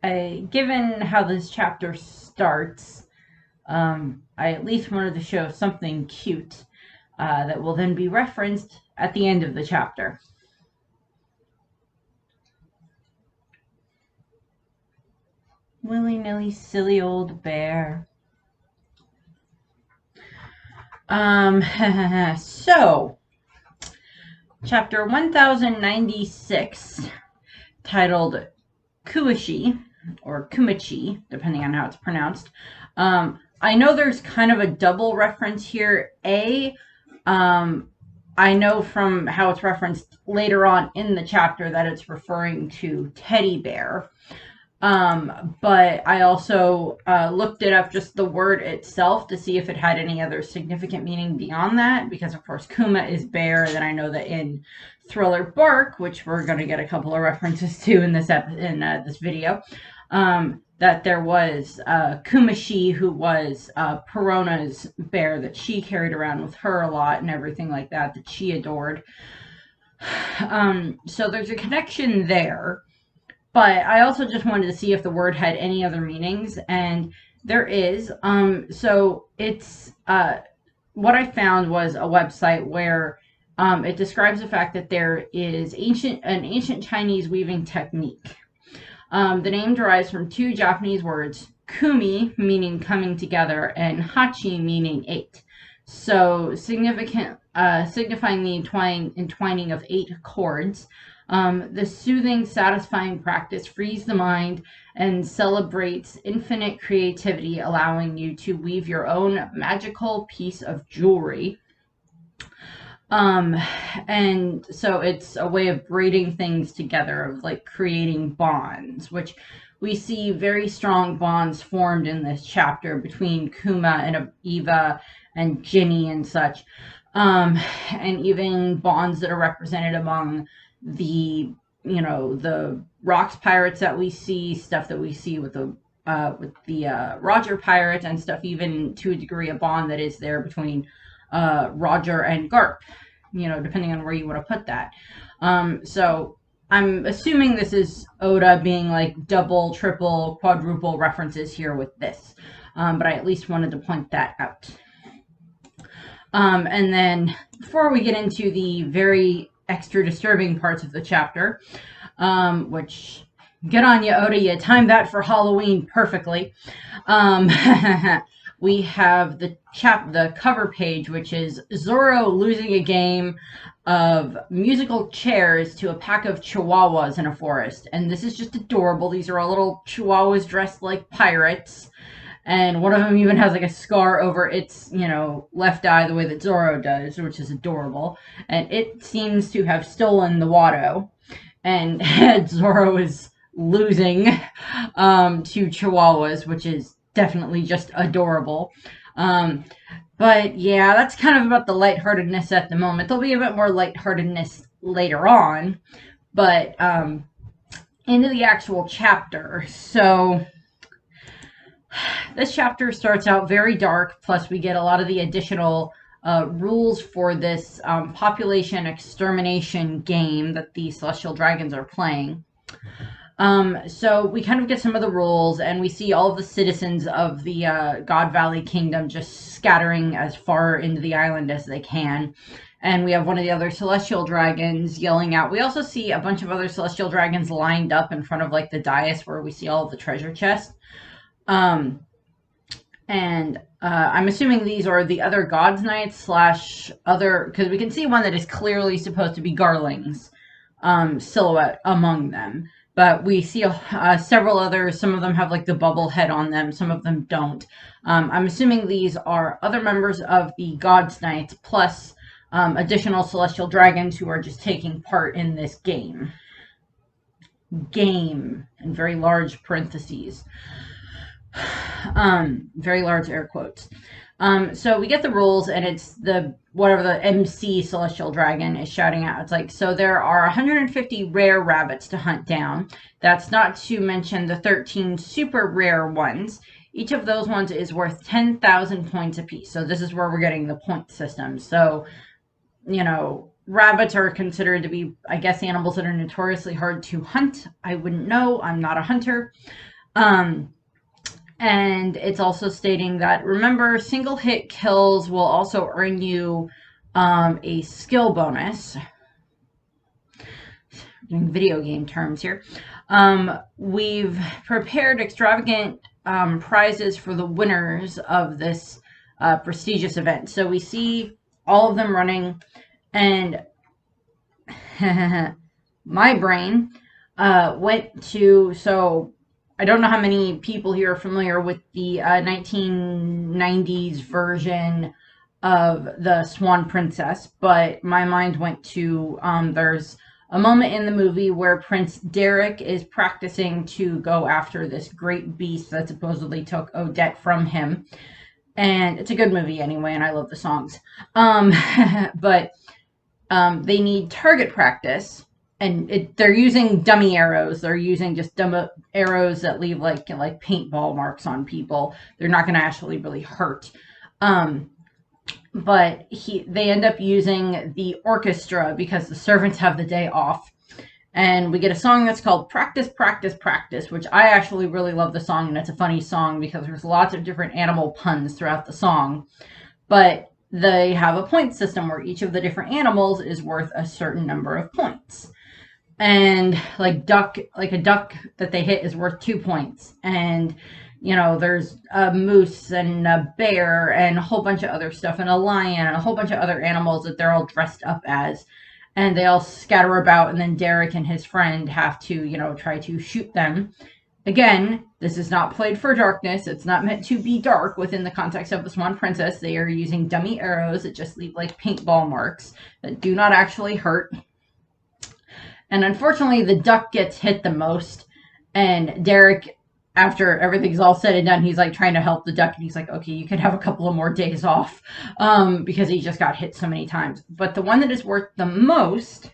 given how this chapter starts, I at least wanted to show something cute that will then be referenced at the end of the chapter. Willy-nilly, silly old bear. So, chapter 1096, titled Kuishi, or Kumichi, depending on how it's pronounced. I know there's kind of a double reference here. I know from how it's referenced later on in the chapter that it's referring to teddy bear. But I also looked it up, just the word itself, to see if it had any other significant meaning beyond that, because of course Kuma is bear. Then I know that in Thriller Bark, which we're going to get a couple of references to in this this video, that there was Kumashi, who was Perona's bear that she carried around with her a lot and everything like that she adored. So there's a connection there. But I also just wanted to see if the word had any other meanings, and there is. So it's what I found was a website where it describes the fact that there is an ancient Chinese weaving technique. The name derives from two Japanese words, kumi, meaning coming together, and hachi, meaning 8. So signifying the entwining of 8 chords. The soothing, satisfying practice frees the mind and celebrates infinite creativity, allowing you to weave your own magical piece of jewelry. And so it's a way of braiding things together, of like creating bonds, which we see very strong bonds formed in this chapter between Kuma and Eva and Ginny and such. And even bonds that are represented among the rocks pirates that we see, stuff that we see with the Roger pirate, and stuff even to a degree a bond that is there between Roger and Garp, depending on where you want to put that. So I'm assuming this is Oda being like double, triple, quadruple references here with this, but I at least wanted to point that out. And then before we get into the very extra disturbing parts of the chapter, which, good on you, Oda, you timed that for Halloween perfectly. We have the cover page, which is Zoro losing a game of musical chairs to a pack of chihuahuas in a forest. And this is just adorable. These are all little chihuahuas dressed like pirates. And one of them even has like a scar over its, left eye, the way that Zoro does, which is adorable. And it seems to have stolen the Watto. And Zoro is losing to Chihuahuas, which is definitely just adorable. But yeah, that's kind of about the lightheartedness at the moment. There'll be a bit more lightheartedness later on. But into the actual chapter. So this chapter starts out very dark, plus we get a lot of the additional rules for this population extermination game that the Celestial Dragons are playing. So we kind of get some of the rules, and we see all of the citizens of the God Valley Kingdom just scattering as far into the island as they can. And we have one of the other Celestial Dragons yelling out. We also see a bunch of other Celestial Dragons lined up in front of like the dais where we see all of the treasure chests. And I'm assuming these are the other God's Knights / other, because we can see one that is clearly supposed to be Garling's silhouette among them. But we see several others. Some of them have like the bubble head on them. Some of them don't. I'm assuming these are other members of the God's Knights, plus additional Celestial Dragons who are just taking part in this game. Game, in very large parentheses. Very large air quotes. So we get the rules, and it's whatever the MC Celestial Dragon is shouting out. It's like, so there are 150 rare rabbits to hunt down. That's not to mention the 13 super rare ones. Each of those ones is worth 10,000 points apiece. So this is where we're getting the point system. So, rabbits are considered to be, I guess, animals that are notoriously hard to hunt. I wouldn't know. I'm not a hunter. Um, and it's also stating that, remember, single hit kills will also earn you a skill bonus. In video game terms here. We've prepared extravagant prizes for the winners of this prestigious event. So we see all of them running, and my brain went to, so I don't know how many people here are familiar with the 1990s version of the Swan Princess, but my mind went to, there's a moment in the movie where Prince Derek is practicing to go after this great beast that supposedly took Odette from him. And it's a good movie anyway, and I love the songs. But they need target practice, and they're using dummy arrows. They're using just dumb arrows that leave like paintball marks on people. They're not going to actually really hurt. But they end up using the orchestra because the servants have the day off. And we get a song that's called Practice, Practice, Practice, which I actually really love the song, and it's a funny song because there's lots of different animal puns throughout the song. But they have a point system where each of the different animals is worth a certain number of points. And like a duck that they hit is worth 2 points. And there's a moose and a bear and a whole bunch of other stuff, and a lion and a whole bunch of other animals that they're all dressed up as. And they all scatter about, and then Derek and his friend have to, try to shoot them. Again, this is not played for darkness. It's not meant to be dark within the context of the Swan Princess. They are using dummy arrows that just leave like paintball marks that do not actually hurt. And unfortunately, the duck gets hit the most. And Derek, after everything's all said and done, he's like trying to help the duck, and he's like, okay, you can have a couple of more days off, because he just got hit so many times. But the one that is worth the most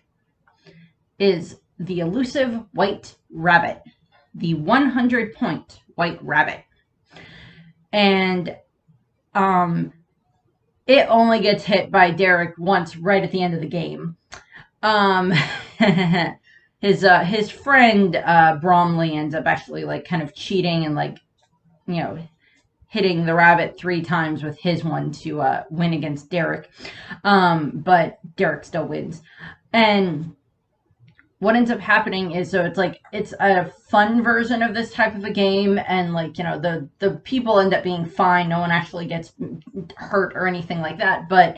is the elusive white rabbit, the 100-point white rabbit. And it only gets hit by Derek once right at the end of the game. His friend Bromley ends up actually like kind of cheating and like hitting the rabbit 3 times with his one to win against Derek, but Derek still wins. And what ends up happening is, so it's a fun version of this type of a game, and like the people end up being fine. No one actually gets hurt or anything like that, but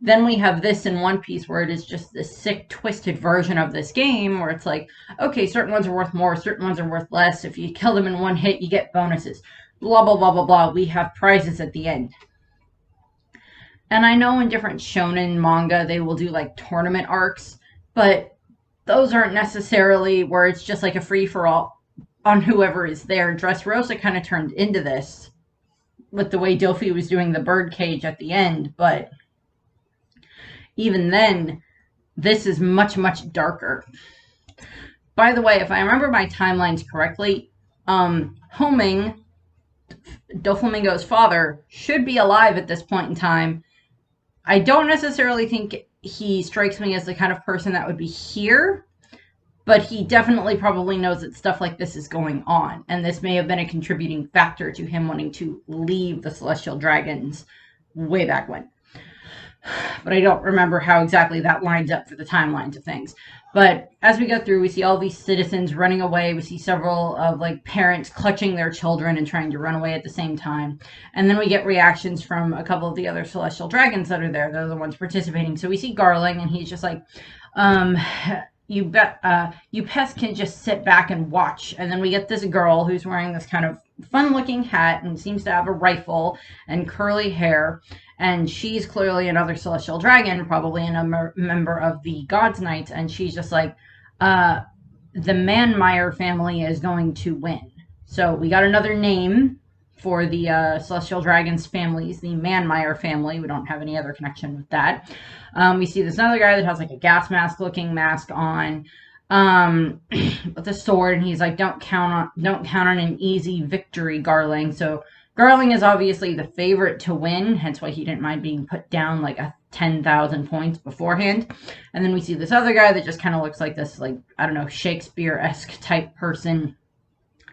then we have this in One Piece where it is just this sick, twisted version of this game where it's like, okay, certain ones are worth more, certain ones are worth less. If you kill them in one hit, you get bonuses. Blah, blah, blah, blah, blah. We have prizes at the end. And I know in different shonen manga, they will do like tournament arcs, but those aren't necessarily where it's just like a free-for-all on whoever is there. Dressrosa kind of turned into this with the way Dofi was doing the birdcage at the end, but even then, this is much, much darker. By the way, if I remember my timelines correctly, Homing, Doflamingo's father, should be alive at this point in time. I don't necessarily think he strikes me as the kind of person that would be here, but he definitely probably knows that stuff like this is going on, and this may have been a contributing factor to him wanting to leave the Celestial Dragons way back when. But I don't remember how exactly that lines up for the timelines of things. But as we go through, we see all these citizens running away. We see several of like parents clutching their children and trying to run away at the same time. And then we get reactions from a couple of the other celestial dragons that are there. They're the ones participating. So we see Garling, and he's just like, you pests can just sit back and watch. And then we get this girl who's wearing this kind of fun-looking hat and seems to have a rifle and curly hair. And she's clearly another celestial dragon, probably a member of the God's Knights. And she's just like, the Manmeyer family is going to win. So we got another name for the celestial dragons families, the Manmeyer family. We don't have any other connection with that. We see this other guy that has like a gas mask looking mask on, with a sword, and he's like, don't count on an easy victory, Garling. So Garling is obviously the favorite to win, hence why he didn't mind being put down like 10,000 points beforehand. And then we see this other guy that just kind of looks like this, like, I don't know, Shakespeare-esque type person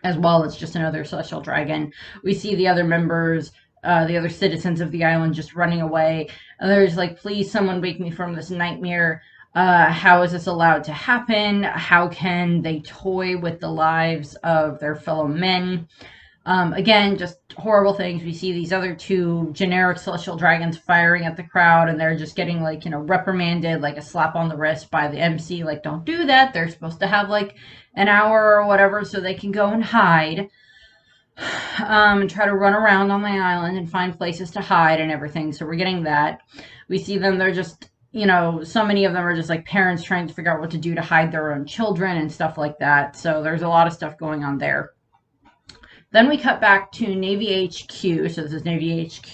as well. It's just another celestial dragon. We see the other members, the other citizens of the island just running away. And there's like, please, someone wake me from this nightmare. How is this allowed to happen? How can they toy with the lives of their fellow men? Again, just horrible things. We see these other two generic celestial dragons firing at the crowd, and they're just getting, like, reprimanded, like a slap on the wrist by the MC, like, don't do that. They're supposed to have like an hour or whatever so they can go and hide, and try to run around on the island and find places to hide and everything. So we're getting that. We see them, they're just, so many of them are just like parents trying to figure out what to do to hide their own children and stuff like that. So there's a lot of stuff going on there. Then we cut back to Navy HQ. So this is Navy HQ,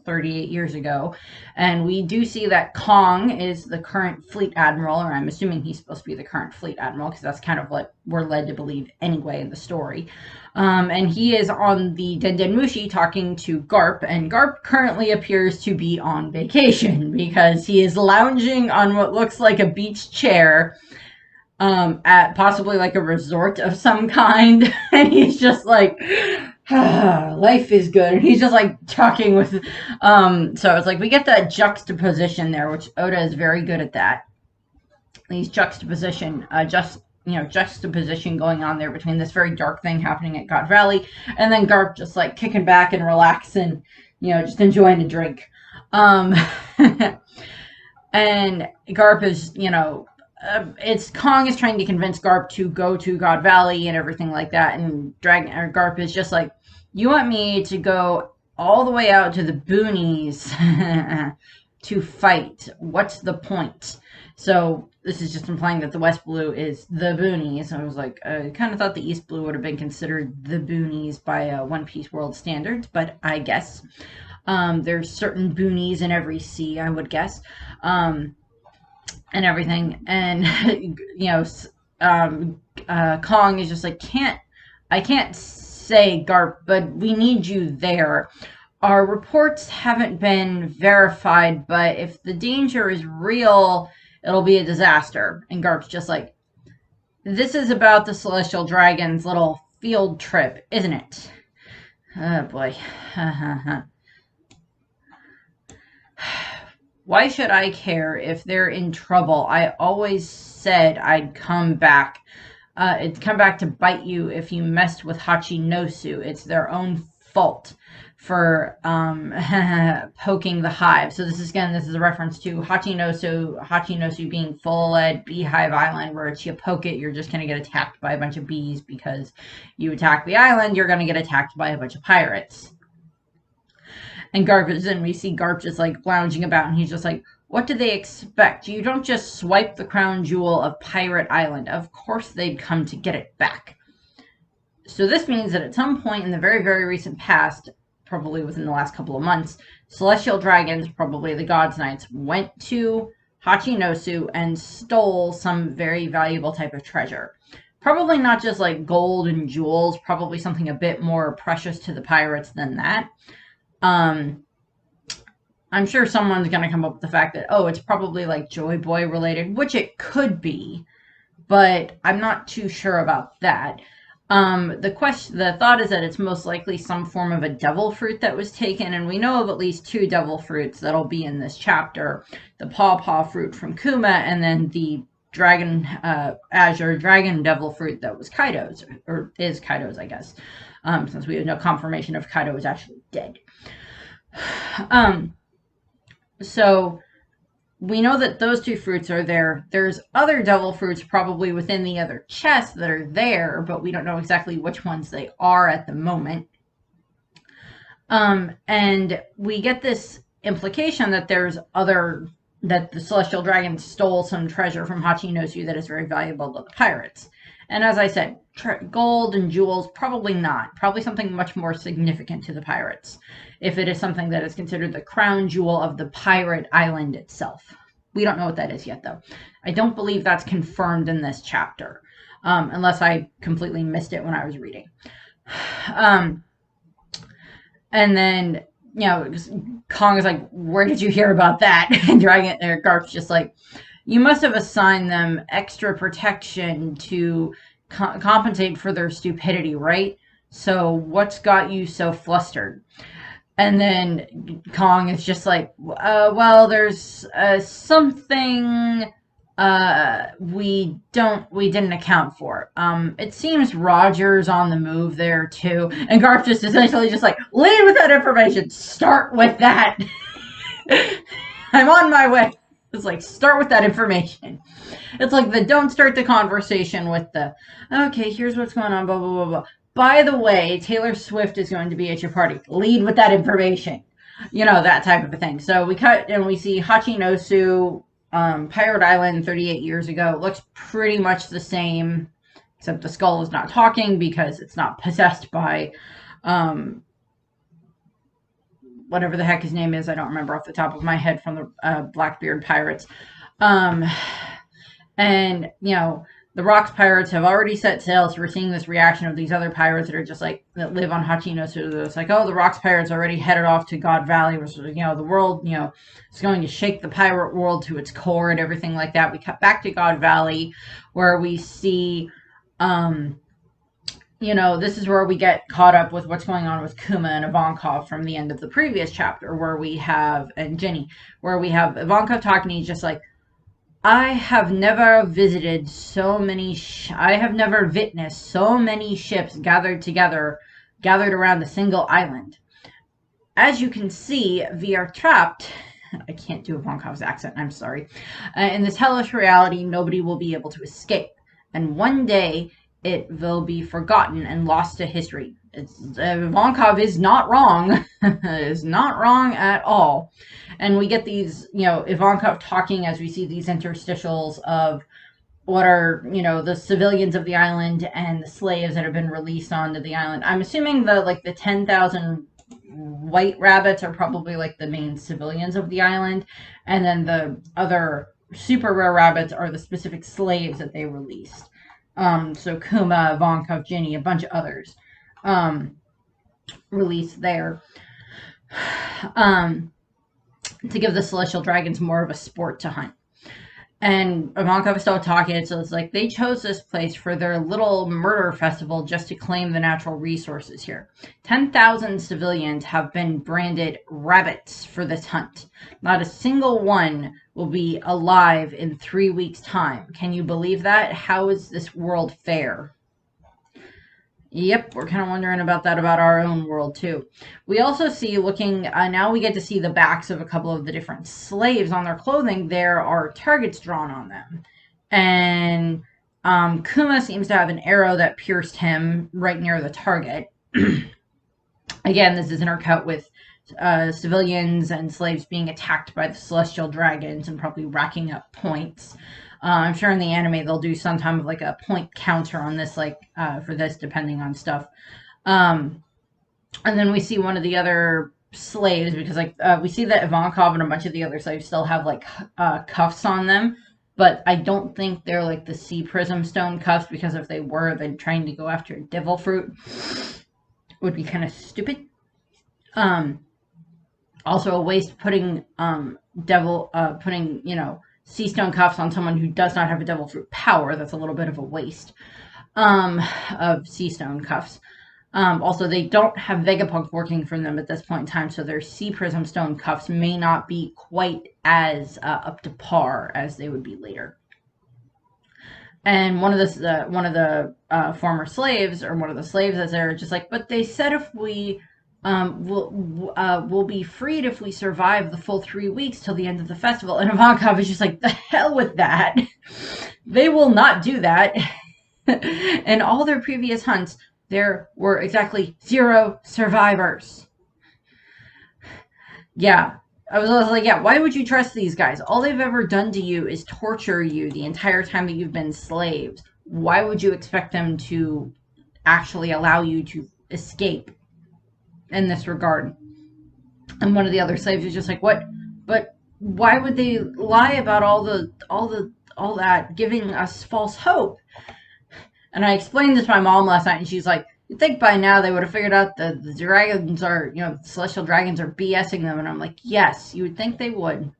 38 years ago. And we do see that Kong is the current fleet admiral, or I'm assuming he's supposed to be the current fleet admiral, because that's kind of what we're led to believe anyway in the story. And he is on the Dendenmushi talking to Garp, and Garp currently appears to be on vacation because he is lounging on what looks like a beach chair at possibly like a resort of some kind, and he's just like, life is good, and he's just like talking with, so it's like we get that juxtaposition there, which Oda is very good at that. These juxtaposition going on there between this very dark thing happening at God Valley, and then Garp just like kicking back and relaxing, just enjoying a drink. And Garp is, it's Kong is trying to convince Garp to go to God Valley and everything like that, and Garp is just like, you want me to go all the way out to the boonies to fight? What's the point? So this is just implying that the West Blue is the boonies. I was like, I kind of thought the East Blue would have been considered the boonies by One Piece world standards, but I guess there's certain boonies in every sea, I would guess. And everything, and Kong is just like, I can't say, Garp, but we need you there. Our reports haven't been verified, but if the danger is real, it'll be a disaster. And Garp's just like, this is about the Celestial Dragon's little field trip, isn't it? Oh boy. Why should I care if they're in trouble? I always said I'd come back. It'd come back to bite you if you messed with Hachinosu. It's their own fault for poking the hive. So this is a reference to Hachinosu being full-led Beehive Island, where if you poke it, you're just going to get attacked by a bunch of bees, because you attack the island, you're going to get attacked by a bunch of pirates. And we see Garp just like lounging about, and he's just like, what do they expect? You don't just swipe the crown jewel of Pirate Island. Of course they'd come to get it back. So this means that at some point in the very, very recent past, probably within the last couple of months, Celestial Dragons, probably the God's Knights, went to Hachinosu and stole some very valuable type of treasure. Probably not just like gold and jewels, probably something a bit more precious to the pirates than that. I'm sure someone's going to come up with the fact that, it's probably like Joy Boy related, which it could be, but I'm not too sure about that. The thought is that it's most likely some form of a devil fruit that was taken, and we know of at least 2 devil fruits that'll be in this chapter. The Paw fruit from Kuma, and then the Azure Dragon devil fruit that was Kaido's, or is Kaido's, I guess, since we have no confirmation if Kaido was actually dead. So we know that those 2 fruits are there. There's other devil fruits probably within the other chests that are there, but we don't know exactly which ones they are at the moment. And we get this implication that that the Celestial Dragon stole some treasure from Hachinosu that is very valuable to the pirates. And as I said, gold and jewels, probably not. Probably something much more significant to the pirates, if it is something that is considered the crown jewel of the pirate island itself. We don't know what that is yet, though. I don't believe that's confirmed in this chapter, unless I completely missed it when I was reading. And then Kong is like, where did you hear about that? And Dragon or Garp's just like, you must have assigned them extra protection to compensate for their stupidity, right? So what's got you so flustered? And then Kong is just like, well, there's something we didn't account for. It seems Roger's on the move there too. And Garth just essentially just like, lead with that information. Start with that. I'm on my way. It's like, start with that information. It's like the don't start the conversation with the, okay, here's what's going on, blah, blah, blah, blah. By the way, Taylor Swift is going to be at your party. Lead with that information. That type of a thing. So we cut and we see Hachinosu, Pirate Island 38 years ago. It looks pretty much the same, except the skull is not talking because it's not possessed by whatever the heck his name is. I don't remember off the top of my head from the Blackbeard pirates. And, the Rocks pirates have already set sail, so we're seeing this reaction of these other pirates that are just like, that live on Hachino. So it's like, oh, the Rocks pirates already headed off to God Valley, which, the world, is going to shake the pirate world to its core and everything like that. We cut back to God Valley, where we see, this is where we get caught up with what's going on with Kuma and Ivankov from the end of the previous chapter, where we have, and Ginny, where we have Ivankov talking, he's just like, I have never witnessed so many ships gathered around a single island. As you can see, we are trapped. I can't do Ivankov's accent, I'm sorry. In this hellish reality, nobody will be able to escape. And one day, it will be forgotten and lost to history. Ivankov is not wrong. Is not wrong at all. And we get these, Ivankov talking as we see these interstitials of what are, the civilians of the island and the slaves that have been released onto the island. I'm assuming the 10,000 white rabbits are probably like the main civilians of the island. And then the other super rare rabbits are the specific slaves that they released. So Kuma, Ivankov, Ginny, a bunch of others released there to give the celestial dragons more of a sport to hunt. And Ivankov is still talking, so it's like they chose this place for their little murder festival just to claim the natural resources here. 10,000 civilians have been branded rabbits for this hunt. Not a single one will be alive in 3 weeks' time. Can you believe that? How is this world fair? Yep, we're kind of wondering about that about our own world, too. We also see now we get to see the backs of a couple of the different slaves on their clothing. There are targets drawn on them. And Kuma seems to have an arrow that pierced him right near the target. Again, this is intercut with civilians and slaves being attacked by the celestial dragons and probably racking up points. I'm sure in the anime they'll do some time of like a point counter on this, for this, depending on stuff. And then we see one of the other slaves, because we see that Ivankov and a bunch of the other slaves still have cuffs on them, but I don't think they're like the sea prism stone cuffs, because if they were, then trying to go after devil fruit would be kind of stupid. Also a waste putting sea stone cuffs on someone who does not have a devil fruit power. That's a little bit of a waste of sea stone cuffs. Also, they don't have Vegapunk working for them at this point in time, so their sea prism stone cuffs may not be quite as up to par as they would be later. And one of the former slaves, or one of the slaves that's there, just like, but they said if we we'll be freed if we survive the full 3 weeks till the end of the festival. And Ivankov is just like, the hell with that. They will not do that. In all their previous hunts, there were exactly 0 survivors. Yeah. I was like, yeah, why would you trust these guys? All they've ever done to you is torture you the entire time that you've been slaves. Why would you expect them to actually allow you to escape in this regard? And one of the other slaves is just like, what? But why would they lie about all that, giving us false hope? And I explained this to my mom last night, and she's like, You'd think by now they would have figured out that the dragons are, the celestial dragons are BSing them. And I'm like, yes, you would think they would.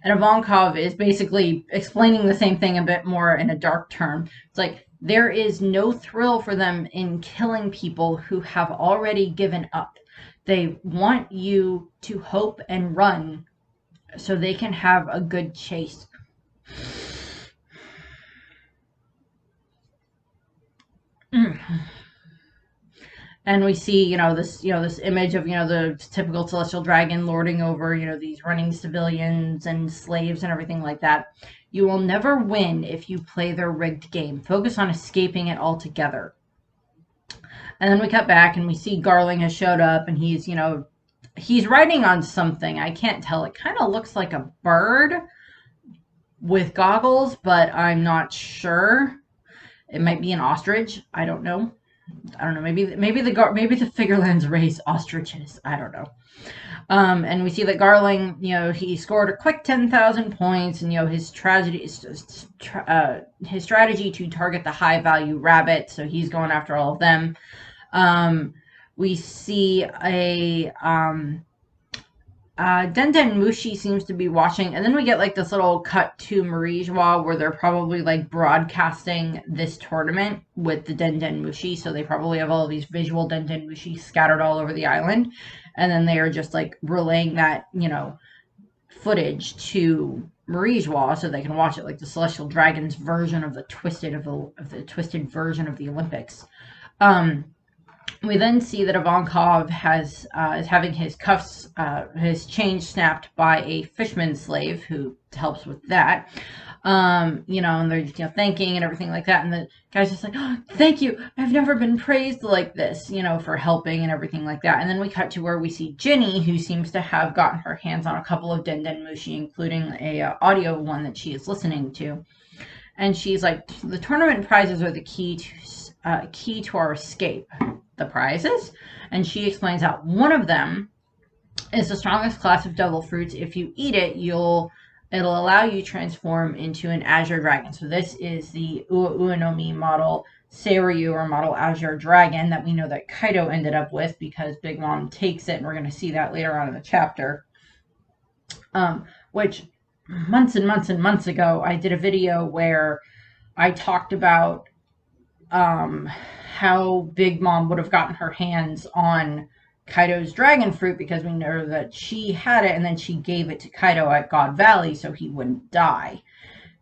And Ivankov is basically explaining the same thing a bit more in a dark term. It's like, there is no thrill for them in killing people who have already given up. They want you to hope and run so they can have a good chase. And we see, this image of, the typical celestial dragon lording over, these running civilians and slaves and everything like that. You will never win if you play their rigged game. Focus on escaping it altogether. And then we cut back and we see Garling has showed up and he's riding on something. I can't tell. It kind of looks like a bird with goggles, but I'm not sure. It might be an ostrich. I don't know. Maybe the Figurelands race ostriches. I don't know. And we see that Garling, he scored a quick 10,000 points, and his strategy to target the high value rabbit. So he's going after all of them. We see a Denden Mushi seems to be watching, and then we get like this little cut to Marijois where they're probably like broadcasting this tournament with the Denden Mushi, so they probably have all of these visual Denden Mushi scattered all over the island, and then they are just like relaying that, footage to Marijois so they can watch it, like the Celestial Dragons version of the twisted twisted version of the Olympics. We then see that Ivankov is having his cuffs, his chain snapped by a fisherman slave who helps with that. And they're thanking and everything like that. And the guy's just like, oh, thank you. I've never been praised like this, for helping and everything like that. And then we cut to where we see Ginny, who seems to have gotten her hands on a couple of Denden Mushi, including a audio one that she is listening to. And she's like, the tournament prizes are the key to our escape. The prizes, and she explains out one of them is the strongest class of devil fruits. If you eat it, it'll allow you to transform into an azure dragon. So this is the Uenomi model Seiryu, or model azure dragon, that we know that Kaido ended up with because Big Mom takes it, and we're going to see that later on in the chapter. Which months and months and months ago, I did a video where I talked about how Big Mom would have gotten her hands on Kaido's dragon fruit, because we know that she had it and then she gave it to Kaido at God Valley so he wouldn't die,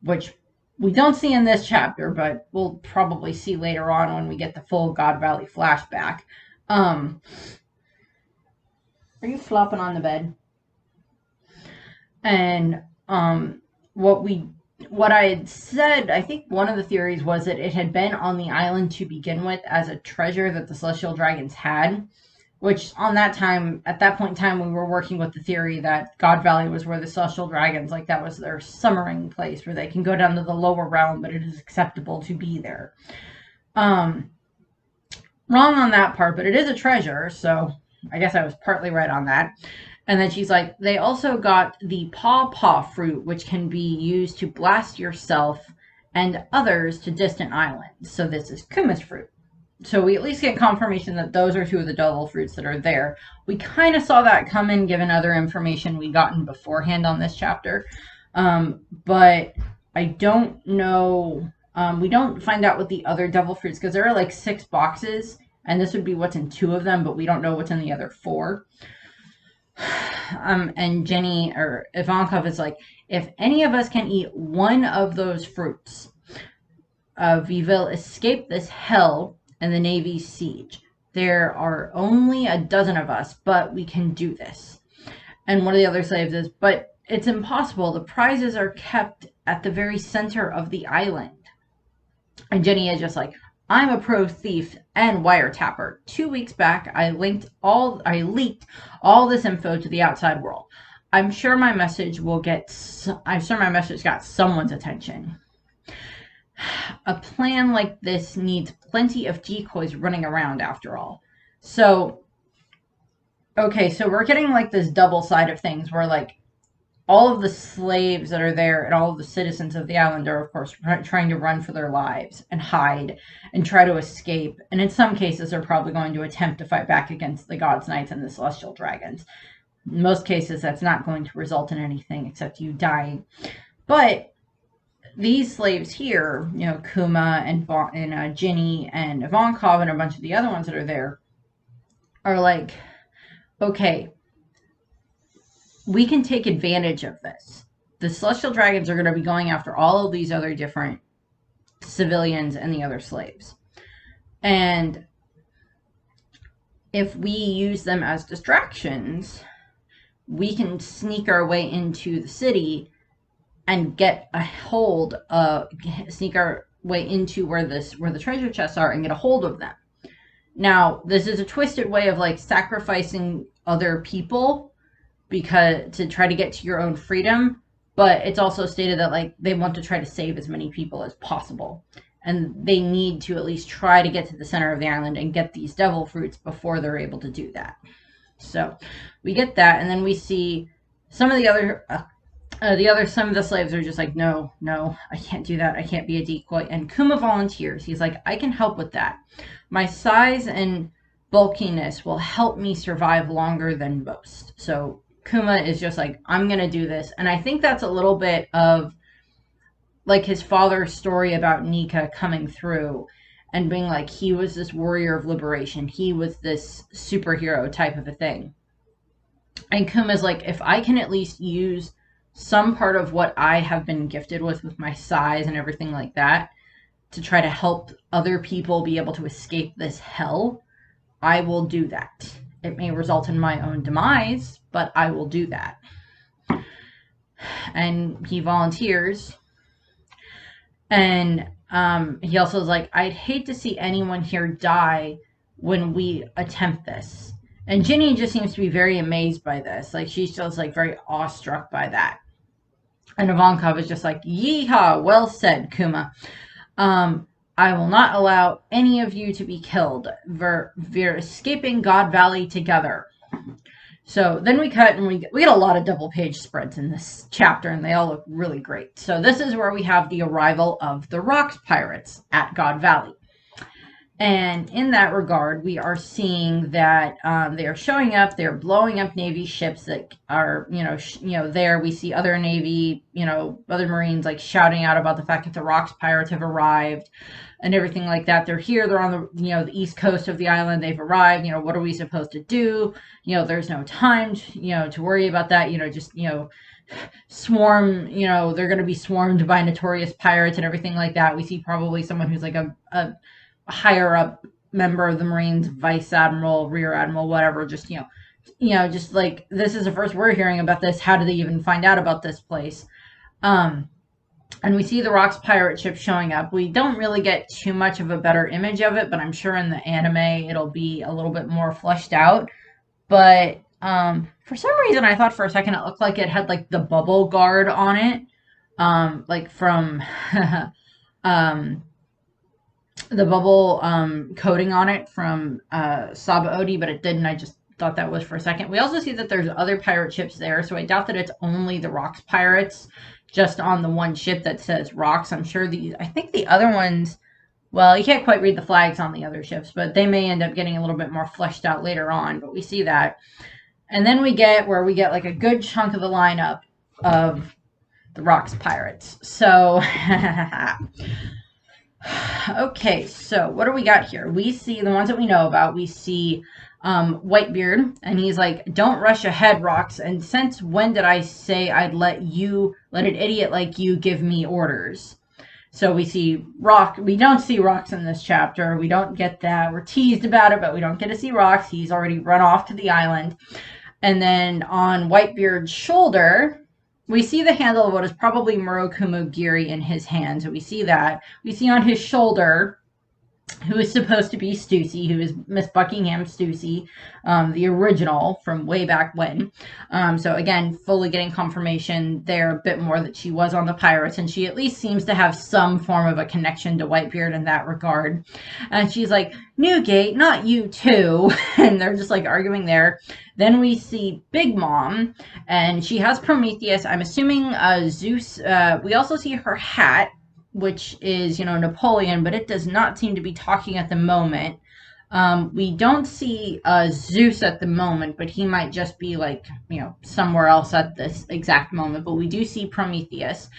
which we don't see in this chapter, but we'll probably see later on when we get the full God Valley flashback. Are you flopping on the bed? And what I had said, I think one of the theories was that it had been on the island to begin with as a treasure that the Celestial Dragons had, which at that point in time, we were working with the theory that God Valley was where the Celestial Dragons, like that was their summering place where they can go down to the lower realm, but it is acceptable to be there. Wrong on that part, but it is a treasure, so I guess I was partly right on that. And then she's like, they also got the paw fruit, which can be used to blast yourself and others to distant islands. So this is Kuma's fruit. So we at least get confirmation that those are two of the devil fruits that are there. We kind of saw that come in given other information we'd gotten beforehand on this chapter. But I don't know. We don't find out what the other devil fruits, because there are like 6 boxes, and this would be what's in 2 of them, but we don't know what's in the other 4. And Jenny or Ivankov is like, if any of us can eat one of those fruits, we will escape this hell and the Navy's siege. There are only a dozen of us, but we can do this. And one of the other slaves is, but it's impossible. The prizes are kept at the very center of the island. And Jenny is just like, I'm a pro thief and wiretapper. 2 weeks back, I leaked all this info to the outside world. I'm sure my message got someone's attention. A plan like this needs plenty of decoys running around, after all. So, okay, so we're getting like this double side of things where like all of the slaves that are there and all of the citizens of the island are, of course, trying to run for their lives and hide and try to escape. And in some cases, they're probably going to attempt to fight back against the gods, knights, and the celestial dragons. In most cases, that's not going to result in anything except you dying. But these slaves here, you know, Kuma and Ginny and Ivankov and a bunch of the other ones that are there, are like, okay, we can take advantage of this. The celestial dragons are going to be going after all of these other different civilians and the other slaves. And if we use them as distractions, we can sneak our way into the city and get a hold of, sneak our way into where the treasure chests are and get a hold of them. Now, this is a twisted way of like sacrificing other people because to try to get to your own freedom, but it's also stated that like they want to try to save as many people as possible, and they need to at least try to get to the center of the island and get these devil fruits before they're able to do that. So we get that, and then we see some of the other some of the slaves are just like, no, I can't do that. I can't be a decoy. And Kuma volunteers. He's like, I can help with that. My size and bulkiness will help me survive longer than most. So Kuma is just like, I'm going to do this. And I think that's a little bit of like his father's story about Nika coming through and being like, he was this warrior of liberation. He was this superhero type of a thing. And Kuma's like, if I can at least use some part of what I have been gifted with my size and everything like that, to try to help other people be able to escape this hell, I will do that. It may result in my own demise, but I will do that. And he volunteers. And he also is like, I'd hate to see anyone here die when we attempt this. And Ginny just seems to be very amazed by this. Like, she's just like very awestruck by that. And Ivankov is just like, yeehaw, well said, Kuma. I will not allow any of you to be killed. We're escaping God Valley together. So then we cut and we get a lot of double page spreads in this chapter, and they all look really great. So this is where we have the arrival of the Rocks Pirates at God Valley. And in that regard, we are seeing that they are showing up. They're blowing up Navy ships that are, there. We see other Navy, other Marines like shouting out about the fact that the Rocks Pirates have arrived and everything like that. They're here. They're on the, the east coast of the island. They've arrived. What are we supposed to do? There's no time, to worry about that. Swarm, they're going to be swarmed by notorious pirates and everything like that. We see probably someone who's like a higher up member of the Marines, vice admiral, rear admiral, whatever, just just like, this is the first we're hearing about this. How do they even find out about this place? And we see the Rocks pirate ship showing up. We don't really get too much of a better image of it, but I'm sure in the anime it'll be a little bit more fleshed out. But for some reason I thought for a second it looked like it had like the bubble guard on it, like from the bubble coating on it from Saba Odi, but it didn't. I just thought that was for a second. We also see that there's other pirate ships there, so I doubt that it's only the Rocks Pirates just on the one ship that says Rocks. I'm sure I think the other ones, well, you can't quite read the flags on the other ships, but they may end up getting a little bit more fleshed out later on, but we see that. And then we get like a good chunk of the lineup of the Rocks Pirates. So okay, so what do we got here? We see the ones that we know about. We see Whitebeard, and he's like, don't rush ahead, Rocks. And since when did I say I'd let an idiot like you give me orders? So we see Rock. We don't see Rocks in this chapter. We don't get that. We're teased about it, but we don't get to see Rocks. He's already run off to the island. And then on Whitebeard's shoulder, we see the handle of what is probably Murokumo Giri in his hand. So we see that. We see on his shoulder who is supposed to be Stussy, who is Miss Buckingham Stussy, the original from way back when. So again, fully getting confirmation there a bit more that she was on the pirates, and she at least seems to have some form of a connection to Whitebeard in that regard. And she's like, Newgate, not you too. And they're just like arguing there. Then we see Big Mom, and she has Prometheus. I'm assuming Zeus. We also see her hat, which is, Napoleon, but it does not seem to be talking at the moment. We don't see Zeus at the moment, but he might just be like, somewhere else at this exact moment. But we do see Prometheus.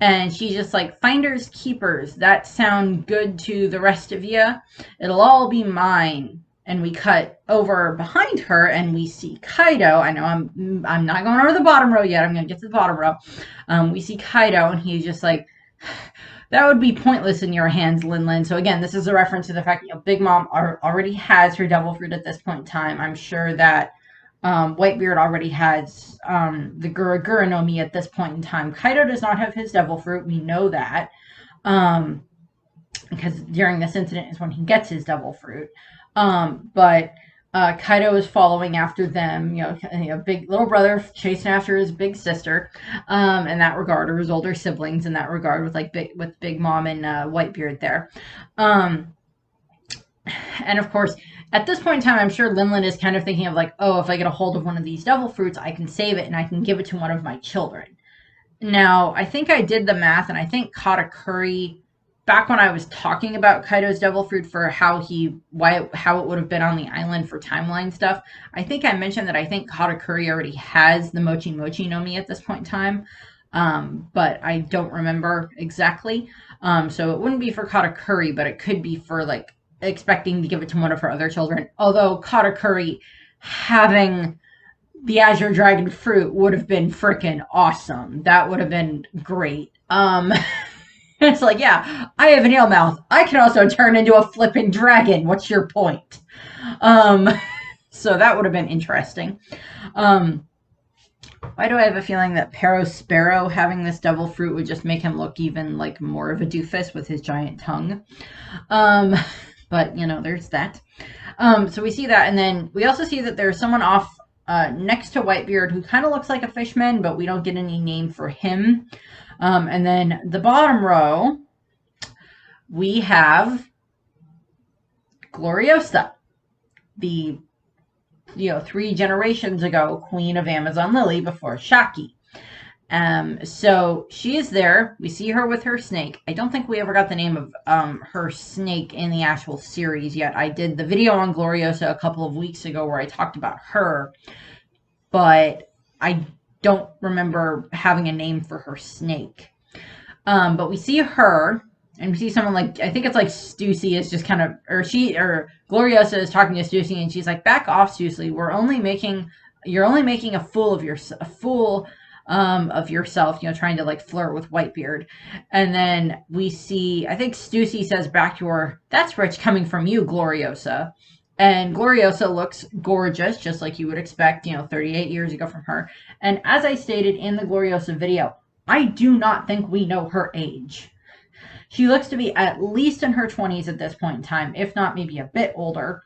And she's just like, finders, keepers, that sound good to the rest of you. It'll all be mine. And we cut over behind her and we see Kaido. I know I'm not going over the bottom row yet. I'm going to get to the bottom row. We see Kaido and he's just like, that would be pointless in your hands, Lin. So again, this is a reference to the fact that Big Mom already has her devil fruit at this point in time. I'm sure that Whitebeard already has the Gura no Mi at this point in time. Kaido does not have his devil fruit. We know that. Because during this incident is when he gets his devil fruit. But Kaido is following after them, big little brother chasing after his big sister, in that regard, or his older siblings in that regard, with Big Mom and Whitebeard there. And of course, at this point in time, I'm sure Lin is kind of thinking of like, oh, if I get a hold of one of these devil fruits, I can save it and I can give it to one of my children. Now, I think I did the math, and I think Katakuri, back when I was talking about Kaido's devil fruit for how it would have been on the island for timeline stuff, I think I mentioned that I think Katakuri already has the Mochi Mochi no Mi at this point in time, but I don't remember exactly. So it wouldn't be for Katakuri, but it could be for like expecting to give it to one of her other children. Although Katakuri having the Azure Dragon fruit would have been freaking awesome. That would have been great. It's like, yeah, I have an eel mouth. I can also turn into a flippin' dragon. What's your point? So that would have been interesting. Why do I have a feeling that Sparrow having this devil fruit would just make him look even like more of a doofus with his giant tongue? But there's that. So we see that, and then we also see that there's someone off next to Whitebeard who kind of looks like a fishman, but we don't get any name for him. And then the bottom row, we have Gloriosa, the 3 generations ago Queen of Amazon Lily before Shaki. So she is there. We see her with her snake. I don't think we ever got the name of her snake in the actual series yet. I did the video on Gloriosa a couple of weeks ago where I talked about her, but I don't remember having a name for her snake. But we see her, and we see someone like, I think it's like Stussy is just kind of, or Gloriosa is talking to Stussy, and she's like, back off, Stussy. You're only making a fool of yourself, trying to like flirt with Whitebeard. And then we see, I think Stussy says back to her, that's rich coming from you, Gloriosa. And Gloriosa looks gorgeous, just like you would expect, 38 years ago from her. And as I stated in the Gloriosa video, I do not think we know her age. She looks to be at least in her 20s at this point in time, if not maybe a bit older.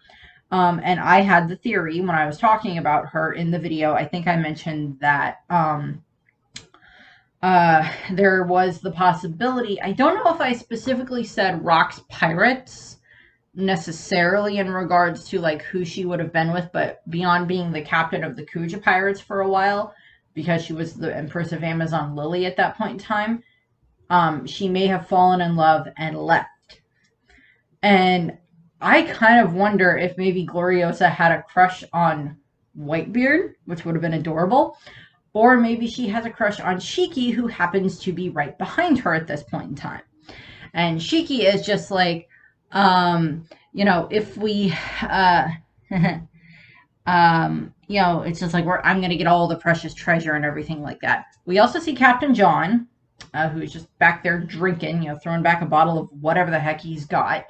And I had the theory when I was talking about her in the video. I think I mentioned that there was the possibility. I don't know if I specifically said Rock's Pirates necessarily in regards to like who she would have been with, but beyond being the captain of the Kuja Pirates for a while, because she was the Empress of Amazon Lily at that point in time, she may have fallen in love and left. And I kind of wonder if maybe Gloriosa had a crush on Whitebeard, which would have been adorable, or maybe she has a crush on Shiki, who happens to be right behind her at this point in time. And Shiki is just like, if we, it's just like I'm going to get all the precious treasure and everything like that. We also see Captain John, who's just back there drinking, throwing back a bottle of whatever the heck he's got.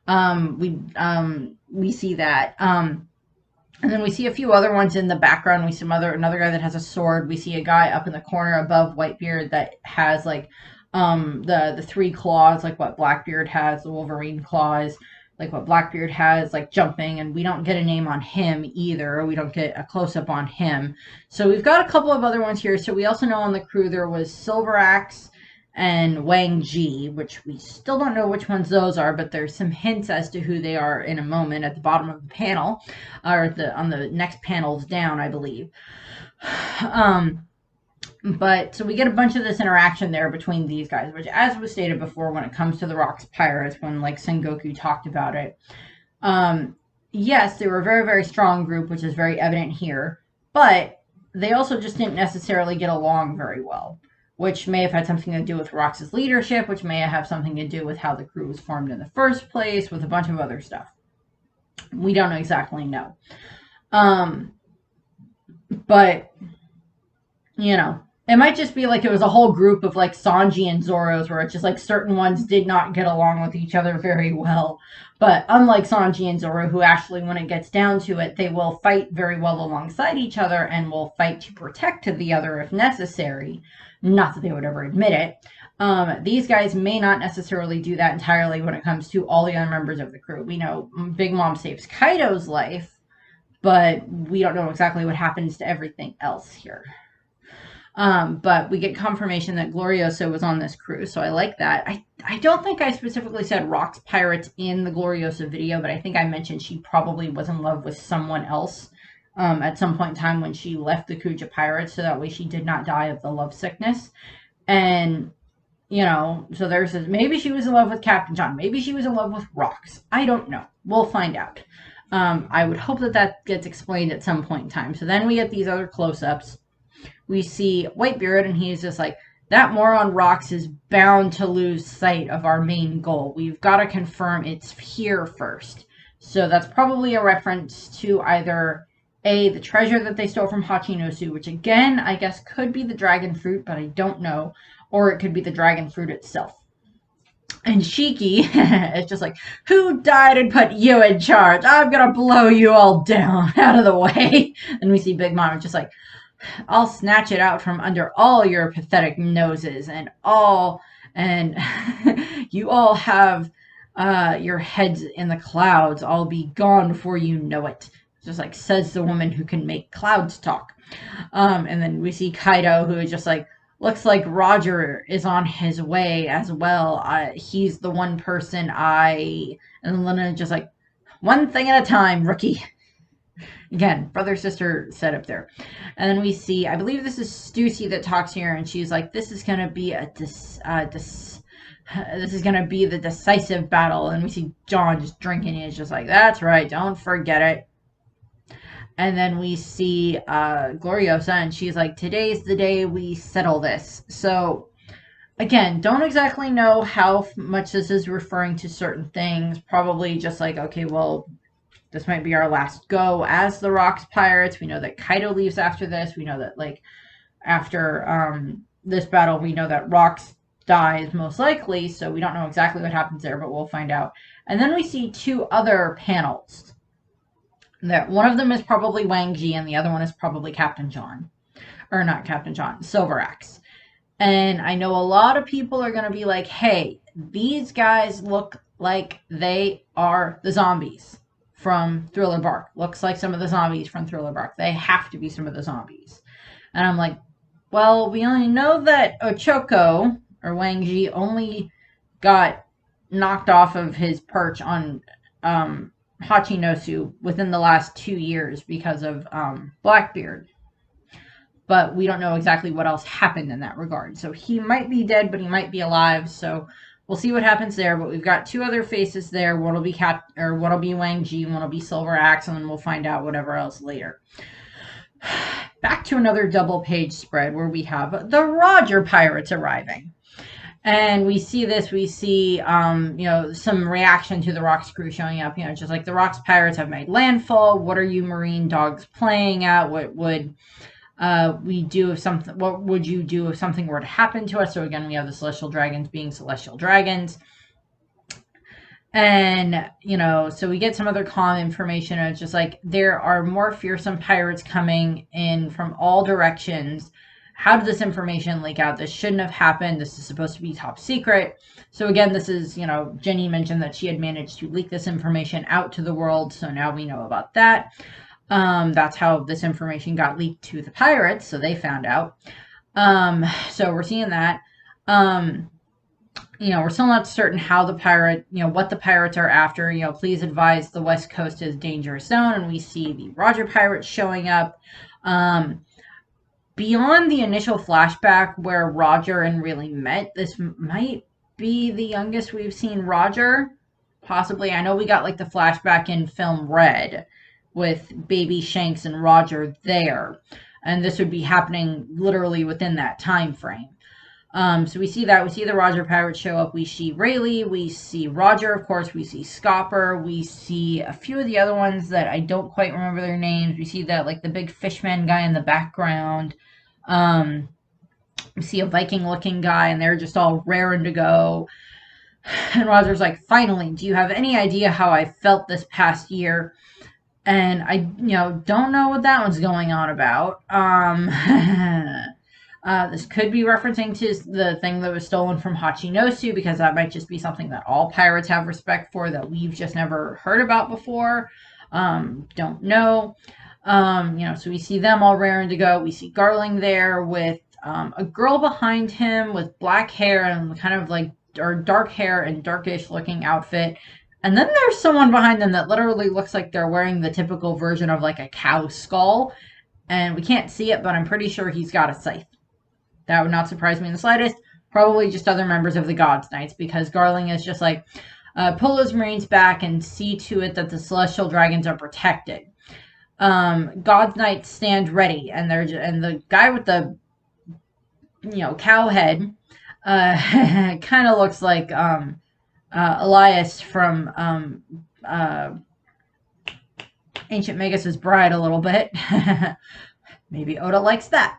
We see that. And then we see a few other ones in the background. We see another guy that has a sword. We see a guy up in the corner above Whitebeard that has like the 3 claws, like what Blackbeard has, the Wolverine claws. like what Blackbeard has, like jumping, and we don't get a name on him either. We don't get a close-up on him. So we've got a couple of other ones here. So we also know on the crew there was Silver Axe and Wang Ji, which we still don't know which ones those are, but there's some hints as to who they are in a moment at the bottom of the panel, or on the next panels down, I believe. But so we get a bunch of this interaction there between these guys, which, as was stated before, when it comes to the Rocks Pirates, when like Sengoku talked about it, yes, they were a very, very strong group, which is very evident here, but they also just didn't necessarily get along very well, which may have had something to do with Rocks' leadership, which may have something to do with how the crew was formed in the first place, with a bunch of other stuff. We don't exactly know. But, you know, it might just be like it was a whole group of like Sanji and Zoro's where it's just like certain ones did not get along with each other very well. But unlike Sanji and Zoro, who actually, when it gets down to it, they will fight very well alongside each other and will fight to protect the other if necessary. Not that they would ever admit it. These guys may not necessarily do that entirely when it comes to all the other members of the crew. We know Big Mom saves Kaido's life, but we don't know exactly what happens to everything else here. But we get confirmation that Gloriosa was on this crew, so I like that. I don't think I specifically said Rocks Pirates in the Gloriosa video, but I think I mentioned she probably was in love with someone else at some point in time when she left the Kuja Pirates, so that way she did not die of the love sickness. And, you know, so there's this, maybe she was in love with Captain John, maybe she was in love with Rocks. I don't know. We'll find out. I would hope that that gets explained at some point in time. So then we get these other close-ups. We see Whitebeard, and he's just like, that moron Rocks is bound to lose sight of our main goal. We've got to confirm it's here first. So that's probably a reference to either the treasure that they stole from Hachinosu, which again, I guess could be the dragon fruit, but I don't know, or it could be the dragon fruit itself. And Shiki is just like, who died and put you in charge? I'm gonna blow you all down out of the way. And we see Big Mom just like, I'll snatch it out from under all your pathetic noses and you all have your heads in the clouds. I'll be gone before you know it. Just like says the woman who can make clouds talk. And then we see Kaido, who is just like, looks like Roger is on his way as well. He's the one person and Lena just like, one thing at a time, rookie. Again, brother-sister setup there. And then we see, I believe this is Stussy that talks here, and she's like, this is going to be this is going to be the decisive battle. And we see John just drinking, and he's just like, that's right, don't forget it. And then we see Gloriosa, and she's like, today's the day we settle this. So, again, don't exactly know how much this is referring to certain things. Probably just like, okay, well, this might be our last go as the Rocks Pirates. We know that Kaido leaves after this. We know that, like, after this battle, we know that Rocks dies most likely, so we don't know exactly what happens there, but we'll find out. And then we see two other panels. That one of them is probably Wang Ji, and the other one is probably Captain John. Or not Captain John, Silver Axe. And I know a lot of people are going to be like, hey, these guys look like they are the zombies from Thriller Bark. Looks like some of the zombies from Thriller Bark. They have to be some of the zombies. And I'm like, well, we only know that Ochoko, or Wang Ji, only got knocked off of his perch on Hachinosu within the last 2 years because of Blackbeard. But we don't know exactly what else happened in that regard. So he might be dead, but he might be alive. So we'll see what happens there. But we've got two other faces there. One will be Wang Ji, and one will be Silver Axe, and then we'll find out whatever else later. Back to another double page spread where we have the Roger Pirates arriving. And we see this, some reaction to the Rocks crew showing up, just like the Rocks Pirates have made landfall. What are you marine dogs playing at? What would we do if something, what would you do if something were to happen to us? So again, we have the celestial dragons being celestial dragons. And, so we get some other calm information. It's just like, there are more fearsome pirates coming in from all directions. how did this information leak out? This shouldn't have happened. This is supposed to be top secret. So again, this is, Jenny mentioned that she had managed to leak this information out to the world. So now we know about that. That's how this information got leaked to the pirates. So they found out. So we're seeing that. We're still not certain how the what the pirates are after. Please advise the West Coast is dangerous zone. And we see the Roger pirates showing up. Beyond the initial flashback where Roger and Rayleigh met, this might be the youngest we've seen Roger. Possibly. I know we got like the flashback in film Red with baby Shanks and Roger there. And this would be happening literally within that time frame. So we see that. We see the Roger pirates show up. We see Rayleigh. We see Roger, of course. We see Scopper. We see a few of the other ones that I don't quite remember their names. We see that, like, the big fishman guy in the background. We see a Viking-looking guy, and they're just all raring to go. And Roger's like, finally, do you have any idea how I felt this past year? And I, don't know what that one's going on about. This could be referencing to the thing that was stolen from Hachinosu, because that might just be something that all pirates have respect for that we've just never heard about before. Don't know. So we see them all raring to go. We see Garling there with a girl behind him with black hair and kind of like dark hair and darkish looking outfit. And then there's someone behind them that literally looks like they're wearing the typical version of like a cow skull. And we can't see it, but I'm pretty sure he's got a scythe. That would not surprise me in the slightest. Probably just other members of the Gods Knights, because Garling is just like, pull those Marines back and see to it that the Celestial Dragons are protected. Gods Knights stand ready, and the guy with the cow head kind of looks like Elias from Ancient Magus' Bride a little bit. Maybe Oda likes that.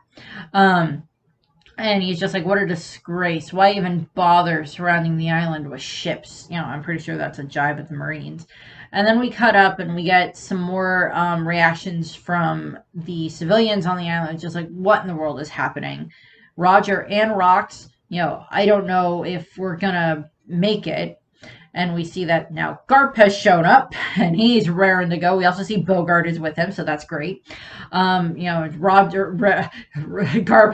And he's just like, what a disgrace. Why even bother surrounding the island with ships? I'm pretty sure that's a jibe at the Marines. And then we cut up and we get some more reactions from the civilians on the island. Just like, what in the world is happening? Roger and Rox, I don't know if we're going to make it. And we see that now Garp has shown up, and he's raring to go. We also see Bogart is with him, so that's great. Garp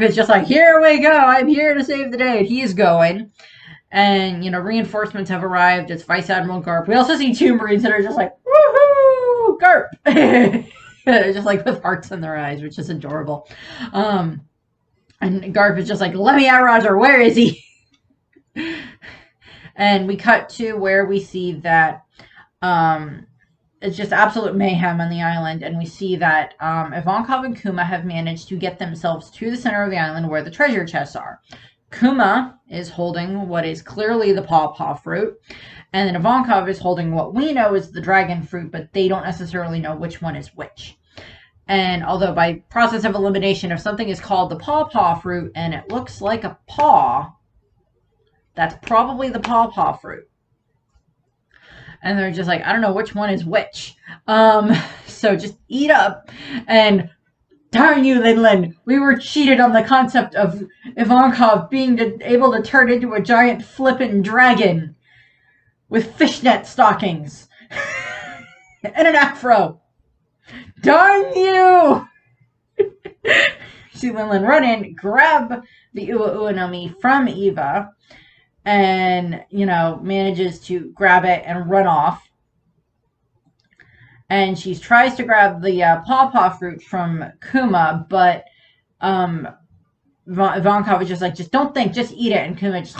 is just like, here we go. I'm here to save the day. And he's going. And, reinforcements have arrived. It's Vice Admiral Garp. We also see two Marines that are just like, woohoo, Garp. Just like with hearts in their eyes, which is adorable. And Garp is just like, let me out, Roger. Where is he? And we cut to where we see that it's just absolute mayhem on the island. And we see that Ivankov and Kuma have managed to get themselves to the center of the island where the treasure chests are. Kuma is holding what is clearly the pawpaw fruit. And then Ivankov is holding what we know is the dragon fruit, but they don't necessarily know which one is which. And although by process of elimination, if something is called the pawpaw fruit and it looks like a paw, that's probably the pawpaw fruit. And they're just like, I don't know which one is which. So just eat up. And darn you, Linlin, we were cheated on the concept of Ivankov being able to turn into a giant flippin' dragon with fishnet stockings and an afro. Darn you! See Linlin run in, grab the Ua Ua no Mi from Eva, and, manages to grab it and run off. And she tries to grab the pawpaw fruit from Kuma, but Ivankov is just like, just don't think, just eat it. And Kuma just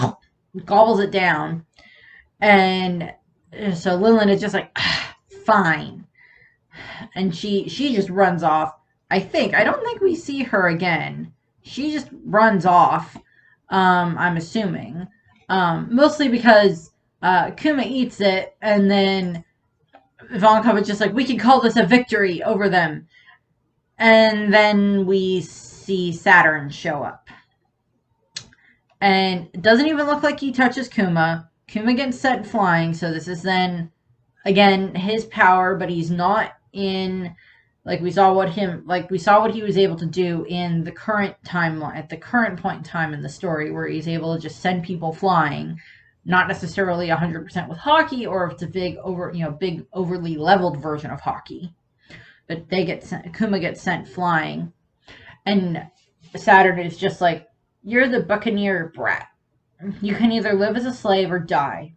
gobbles it down. And so Lillian is just like, fine. And she just runs off. I don't think we see her again. She just runs off, I'm assuming. Mostly because Kuma eats it, and then Ivankov is just like, we can call this a victory over them. And then we see Saturn show up. And it doesn't even look like he touches Kuma. Kuma gets set flying, so this is then, again, his power, but he's not in We saw what he was able to do in the current timeline, at the current point in time in the story, where he's able to just send people flying, not necessarily 100% with hockey, or if it's a big overly leveled version of hockey. But Kuma gets sent flying, and Saturn is just like, you're the buccaneer brat. You can either live as a slave or die.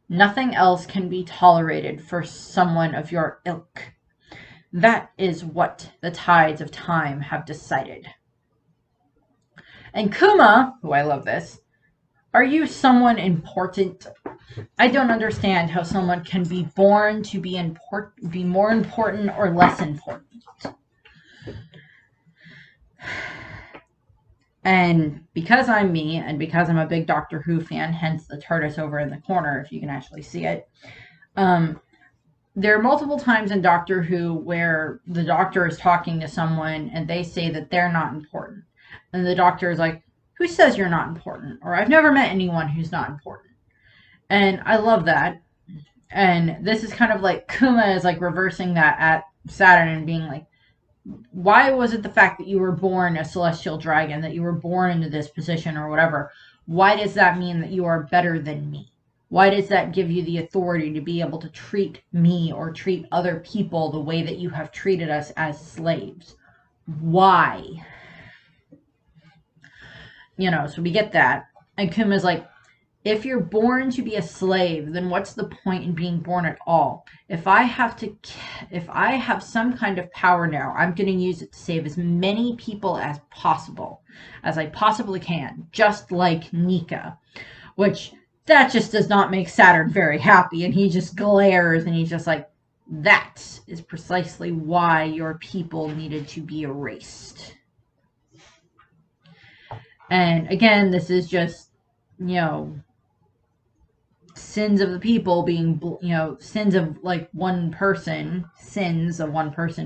Nothing else can be tolerated for someone of your ilk. That is what the tides of time have decided. And Kuma, who I love this, are you someone important? I don't understand how someone can be born to be more important or less important. And because I'm me, and because I'm a big Doctor Who fan, hence the TARDIS over in the corner, if you can actually see it, there are multiple times in Doctor Who where the Doctor is talking to someone and they say that they're not important. And the Doctor is like, who says you're not important? Or I've never met anyone who's not important. And I love that. And this is kind of like Kuma is like reversing that at Saturn and being like, why was it the fact that you were born a celestial dragon, that you were born into this position or whatever? Why does that mean that you are better than me? Why does that give you the authority to be able to treat me or treat other people the way that you have treated us as slaves? Why? So we get that. And Kuma's like, if you're born to be a slave, then what's the point in being born at all? If I have some kind of power now, I'm going to use it to save as many people as possible, as I possibly can, just like Nika, which that just does not make Saturn very happy. And he just glares and he's just like, that is precisely why your people needed to be erased. And again, this is just, sins of the people being, sins of one person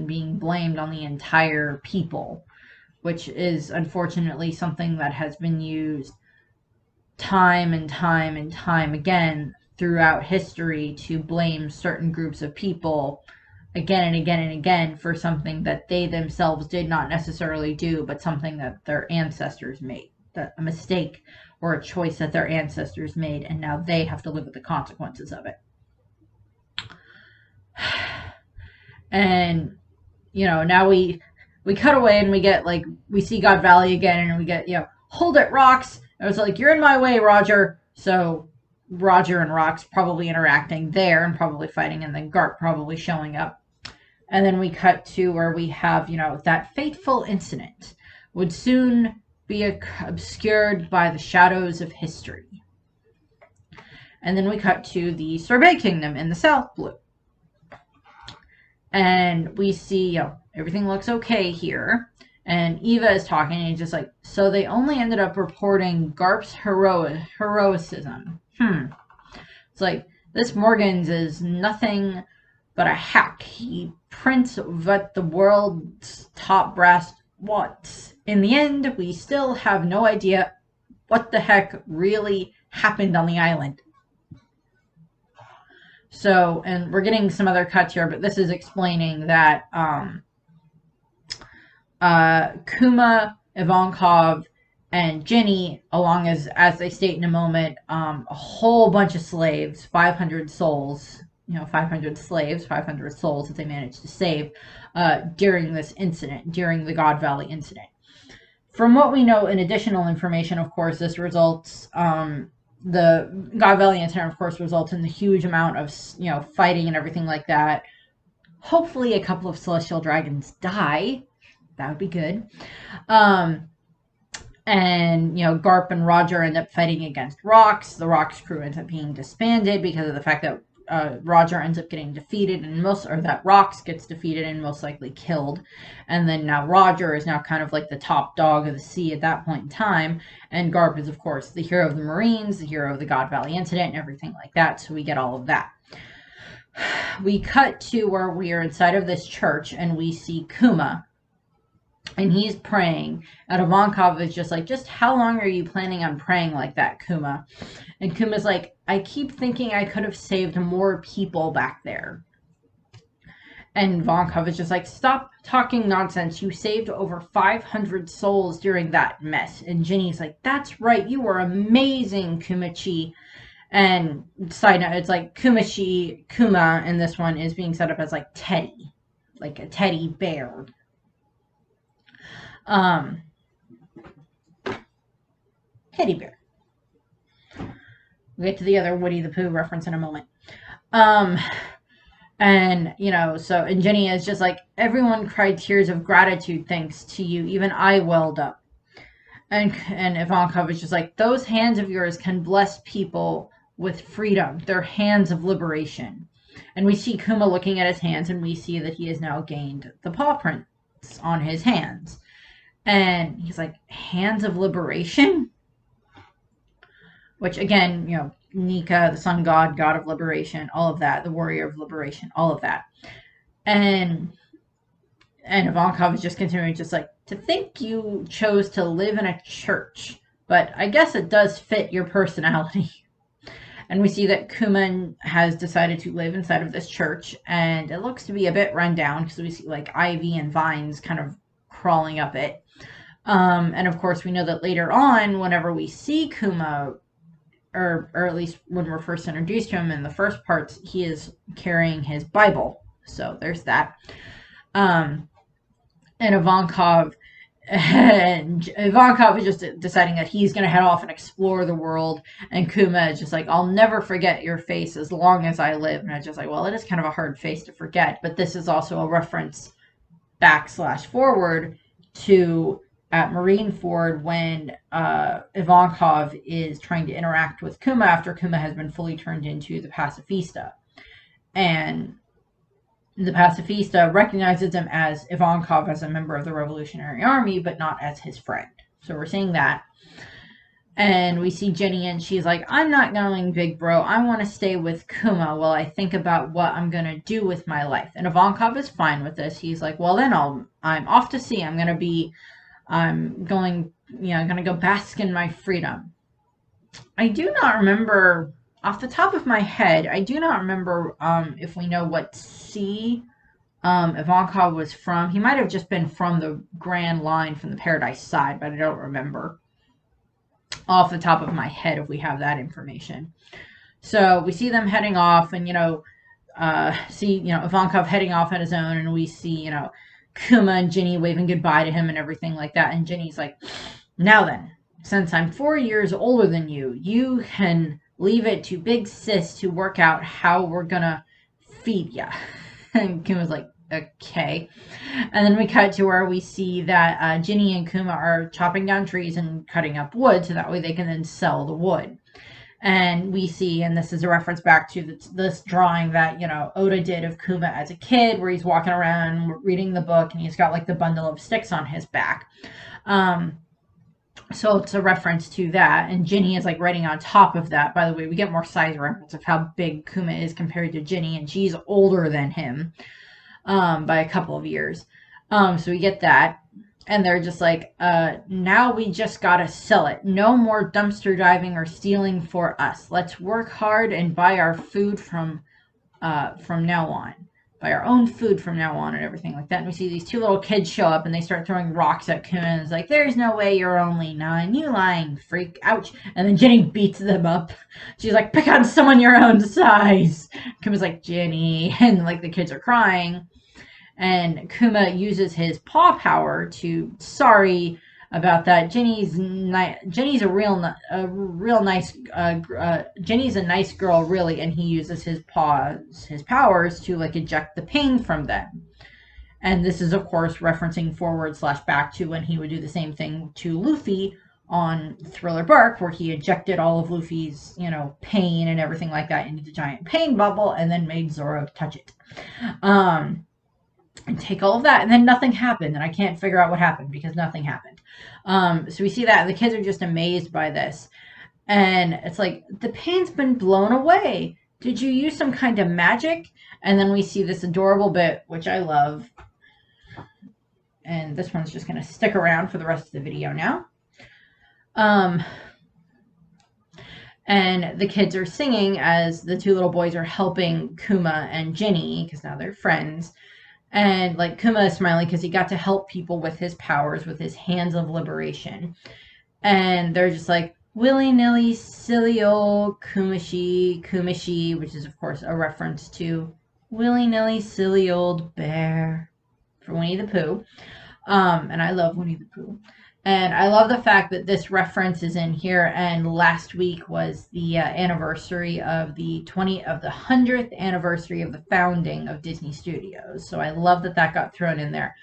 being blamed on the entire people, which is unfortunately something that has been used time and time and time again throughout history, to blame certain groups of people again and again and again for something that they themselves did not necessarily do, but something that their ancestors made, a mistake or a choice that their ancestors made, and now they have to live with the consequences of it. And now we cut away and we get we see God Valley again, and we get hold it, Rocks. And it was like, you're in my way, Roger. So Roger and Rocks probably interacting there and probably fighting, and then Garp probably showing up. And then we cut to where we have that fateful incident would soon be obscured by the shadows of history. And then we cut to the Sorbet Kingdom in the South Blue. And we see, everything looks okay here. And Eva is talking, and he's just like, so they only ended up reporting Garp's heroicism. It's like, this Morgans is nothing but a hack. He prints what the world's top brass wants. In the end, we still have no idea what the heck really happened on the island. So, and we're getting some other cuts here, but this is explaining that Kuma, Ivankov, and Jenny, along as they state in a moment, a whole bunch of slaves, 500 souls, 500 slaves, 500 souls that they managed to save during this incident, during the God Valley incident. From what we know in additional information, of course, this results, the God Valley incident, of course, results in the huge amount of, fighting and everything like that. Hopefully a couple of celestial dragons die. That would be good. And, Garp and Roger end up fighting against Rocks. The Rocks crew ends up being disbanded because of the fact that Roger ends up getting defeated, that Rocks gets defeated and most likely killed. And then now Roger is now kind of like the top dog of the sea at that point in time. And Garp is, of course, the hero of the Marines, the hero of the God Valley incident, and everything like that. So we get all of that. We cut to where we are inside of this church, and we see Kuma. And he's praying. And Ivankov is just like, just how long are you planning on praying like that, Kuma? And Kuma's like, I keep thinking I could have saved more people back there. And Ivankov is just like, stop talking nonsense. You saved over 500 souls during that mess. And Ginny's like, that's right. You were amazing, Kumachi. And side note, it's like Kuma in this one is being set up as like Teddy, like a teddy bear. Um, Teddy bear. We'll get to the other Woody the Pooh reference in a moment. And, and Jenny is just like, everyone cried tears of gratitude thanks to you. Even I welled up. And Ivankov is just like, those hands of yours can bless people with freedom. They're hands of liberation. And we see Kuma looking at his hands, and we see that he has now gained the paw prints on his hands. And he's like, hands of liberation? Which, again, Nika, the sun god, god of liberation, all of that, the warrior of liberation, all of that. And Ivankov is just continuing, just like, to think you chose to live in a church, but I guess it does fit your personality. And we see that Kuma has decided to live inside of this church, and it looks to be a bit run down because we see like ivy and vines kind of crawling up it. And of course, we know that later on, whenever we see Kuma, or at least when we're first introduced to him in the first parts, he is carrying his Bible. So there's that. And Ivankov is just deciding that he's going to head off and explore the world. And Kuma is just like, I'll never forget your face as long as I live. And I'm just like, well, it is kind of a hard face to forget. But this is also a reference /forward to at Marineford when Ivankov is trying to interact with Kuma after Kuma has been fully turned into the pacifista. And the pacifista recognizes him as Ivankov as a member of the Revolutionary Army, but not as his friend. So we're seeing that. And we see Jenny, and she's like, I'm not going, big bro. I want to stay with Kuma while I think about what I'm going to do with my life. And Ivankov is fine with this. He's like, well, then I'm off to sea. I'm going to go bask in my freedom. I do not remember, off the top of my head, I do not remember if we know what sea Ivankov was from. He might have just been from the Grand Line from the Paradise Side, but I don't remember off the top of my head if we have that information. So we see them heading off, and Ivankov heading off on his own, and we see Kuma and Ginny waving goodbye to him and everything like that. And Ginny's like, now then, since I'm 4 years older than you, you can leave it to Big Sis to work out how we're gonna feed ya. And Kuma's like, okay. And then we cut to where we see that Ginny and Kuma are chopping down trees and cutting up wood, so that way they can then sell the wood. And we see, and this is a reference back to this drawing that, Oda did of Kuma as a kid, where he's walking around reading the book, and he's got like the bundle of sticks on his back. So it's a reference to that. And Ginny is like writing on top of that. By the way, we get more size reference of how big Kuma is compared to Ginny, and she's older than him by a couple of years. So we get that. And they're just like, now we just gotta sell it. No more dumpster diving or stealing for us. Let's work hard and buy our food from now on. Buy our own food from now on and everything like that. And we see these two little kids show up, and they start throwing rocks at Kuma. And it's like, there's no way you're only 9. You lying freak. Ouch. And then Jenny beats them up. She's like, pick on someone your own size. Kuma's like, Jenny. And like the kids are crying. And Kuma uses his paw power to, sorry about that. Jenny's a real nice, Jenny's a nice girl, really, and he uses his powers to like eject the pain from them. And this is, of course, referencing /back to when he would do the same thing to Luffy on Thriller Bark, where he ejected all of Luffy's, pain and everything like that into the giant pain bubble, and then made Zoro touch it. And take all of that, and then nothing happened, and I can't figure out what happened because nothing happened. So we see that, and the kids are just amazed by this, and it's like, the pain's been blown away. Did you use some kind of magic? And then we see this adorable bit, which I love, and this one's just going to stick around for the rest of the video now. And the kids are singing as the two little boys are helping Kuma and Ginny, because now they're friends. And like Kuma is smiling because he got to help people with his powers, with his hands of liberation. And they're just like, willy nilly, silly old Kumishi, which is, of course, a reference to willy nilly, silly old bear for Winnie the Pooh. And I love Winnie the Pooh. And I love the fact that this reference is in here. And last week was the anniversary of the 100th anniversary of the founding of Disney Studios. So I love that that got thrown in there.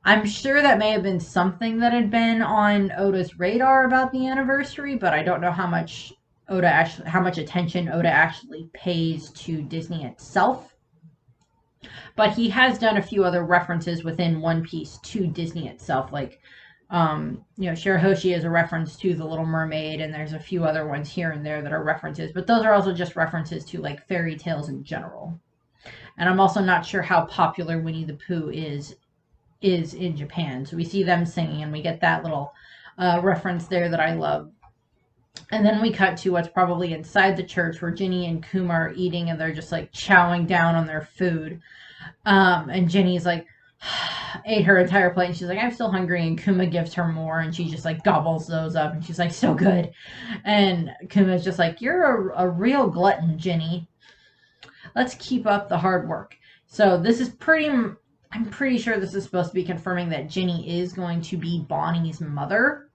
I'm sure that may have been something that had been on Oda's radar about the anniversary, but I don't know how much attention Oda actually pays to Disney itself. But he has done a few other references within One Piece to Disney itself, like Shirahoshi is a reference to The Little Mermaid, and there's a few other ones here and there that are references, but those are also just references to like fairy tales in general. And I'm also not sure how popular Winnie the Pooh is in Japan. So we see them singing, and we get that little reference there that I love. And then we cut to what's probably inside the church where Ginny and Kuma are eating, and they're just like chowing down on their food. And Ginny's like, ate her entire plate, and she's like, I'm still hungry, and Kuma gives her more, and she just like gobbles those up, and she's like, so good. And Kuma's just like, you're a real glutton, Ginny. Let's keep up the hard work. So this is I'm pretty sure this is supposed to be confirming that Ginny is going to be Bonnie's mother,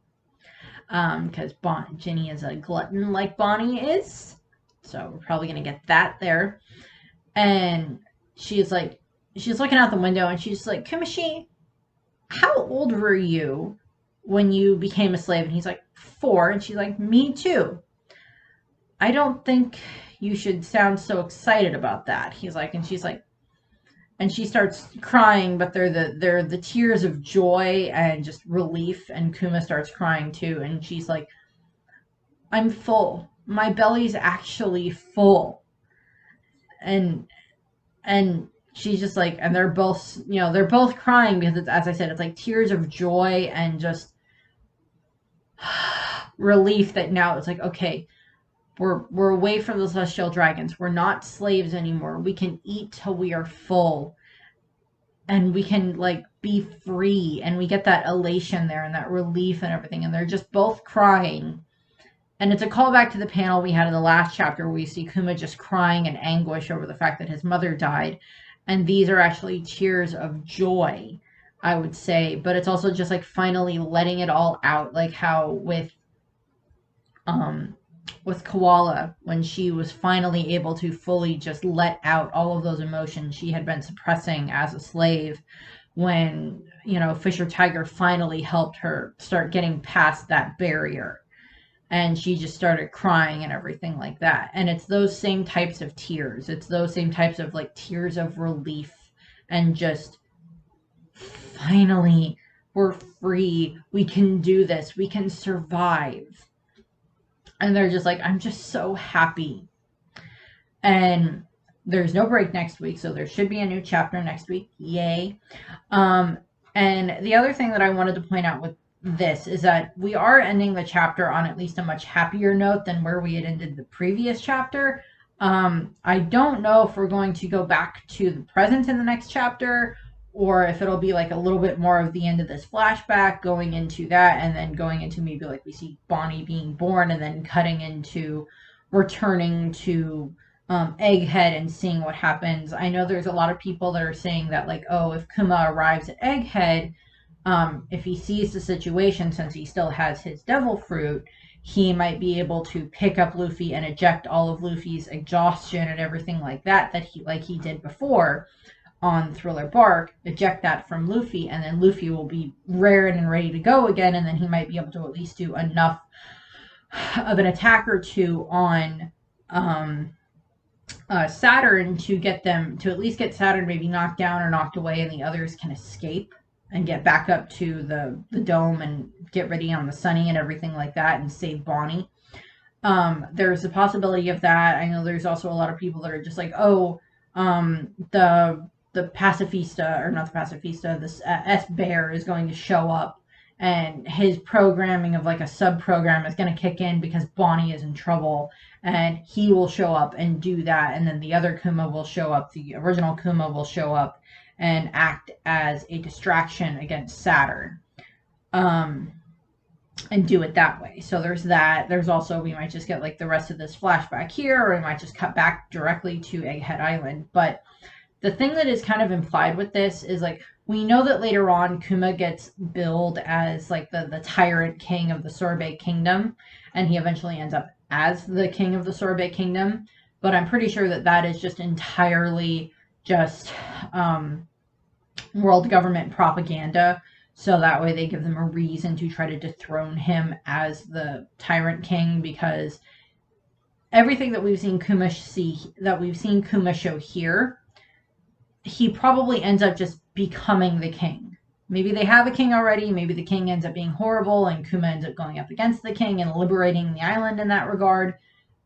because Ginny is a glutton like Bonnie is. So we're probably going to get that there. And she's looking out the window, and she's like, Kumishi, how old were you when you became a slave? And he's like, 4. And she's like, me too. I don't think you should sound so excited about that. He's like, and she's like, and she starts crying, but they're the tears of joy and just relief. And Kuma starts crying too. And she's like, I'm full. My belly's actually full. And she's just like, and they're both crying because it's, as I said, it's like tears of joy and just relief that now it's like, okay, we're away from the celestial dragons. We're not slaves anymore. We can eat till we are full, and we can like be free, and we get that elation there and that relief and everything. And they're just both crying. And it's a callback to the panel we had in the last chapter where we see Kuma just crying in anguish over the fact that his mother died. And these are actually tears of joy, I would say. But it's also just like finally letting it all out, like how with Koala, when she was finally able to fully just let out all of those emotions she had been suppressing as a slave, when, Fisher Tiger finally helped her start getting past that barrier. And she just started crying and everything like that. And it's those same types of tears. It's those same types of like tears of relief and just finally we're free. We can do this. We can survive. And they're just like, I'm just so happy. And there's no break next week, so there should be a new chapter next week. Yay. And the other thing that I wanted to point out with this is that we are ending the chapter on at least a much happier note than where we had ended the previous chapter. I don't know if we're going to go back to the present in the next chapter, or if it'll be like a little bbit more of the end of this flashback going into that, and then going into maybe like we see Bonnie being born, and then cutting into returning to Egghead and seeing what happens. I know there's a lot of people that are saying that like, oh, if Kuma arrives at Egghead, if he sees the situation, since he still has his devil fruit, he might be able to pick up Luffy and eject all of Luffy's exhaustion and everything like that he did before on Thriller Bark, eject that from Luffy, and then Luffy will be rared and ready to go again, and then he might be able to at least do enough of an attack or two on Saturn to get them to at least get Saturn maybe knocked down or knocked away, and the others can escape and get back up to the dome and get ready on the Sunny and everything like that and save Bonnie. There's a possibility of that. I know there's also a lot of people that are just like, oh, the pacifista, or not the pacifista, this S-Bear is going to show up and his programming of like a sub program is going to kick in because Bonnie is in trouble, and he will show up and do that, and then the other Kuma will show up, the original Kuma will show up and act as a distraction against Saturn, and do it that way. So there's that. There's also, we might just get like the rest of this flashback here, or we might just cut back directly to Egghead Island. But the thing that is kind of implied with this is like, we know that later on Kuma gets billed as like the tyrant king of the Sorbet Kingdom, and he eventually ends up as the king of the Sorbet Kingdom. But I'm pretty sure that that is just entirely just world government propaganda. So that way they give them a reason to try to dethrone him as the tyrant king, because everything that we've seen Kuma show here, he probably ends up just becoming the king. Maybe they have a king already. Maybe the king ends up being horrible and Kuma ends up going up against the king and liberating the island in that regard.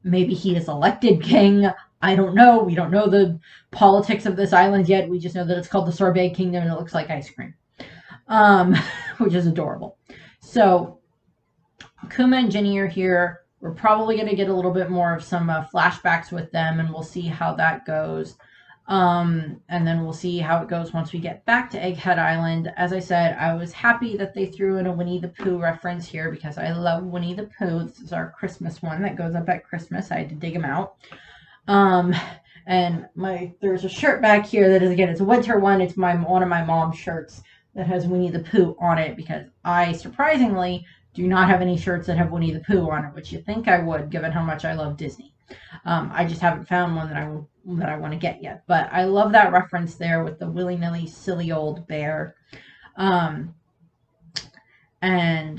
Maybe he is elected king. I don't know. We don't know the politics of this island yet. We just know that it's called the Sorbet Kingdom and it looks like ice cream, which is adorable. So Kuma and Ginny are here. We're probably going to get a little bit more of some flashbacks with them, and we'll see how that goes. And then we'll see how it goes once we get back to Egghead Island. As I said, I was happy that they threw in a Winnie the Pooh reference here because I love Winnie the Pooh. This is our Christmas one that goes up at Christmas. I had to dig him out. And there's a shirt back here that is, again, it's a winter one. It's one of my mom's shirts that has Winnie the Pooh on it, because I surprisingly do not have any shirts that have Winnie the Pooh on it, which you think I would, given how much I love Disney. I just haven't found one that I want to get yet. But I love that reference there with the willy-nilly silly old bear. And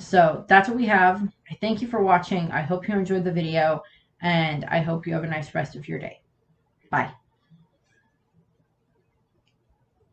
so that's what we have. I thank you for watching. I hope you enjoyed the video, and I hope you have a nice rest of your day. Bye.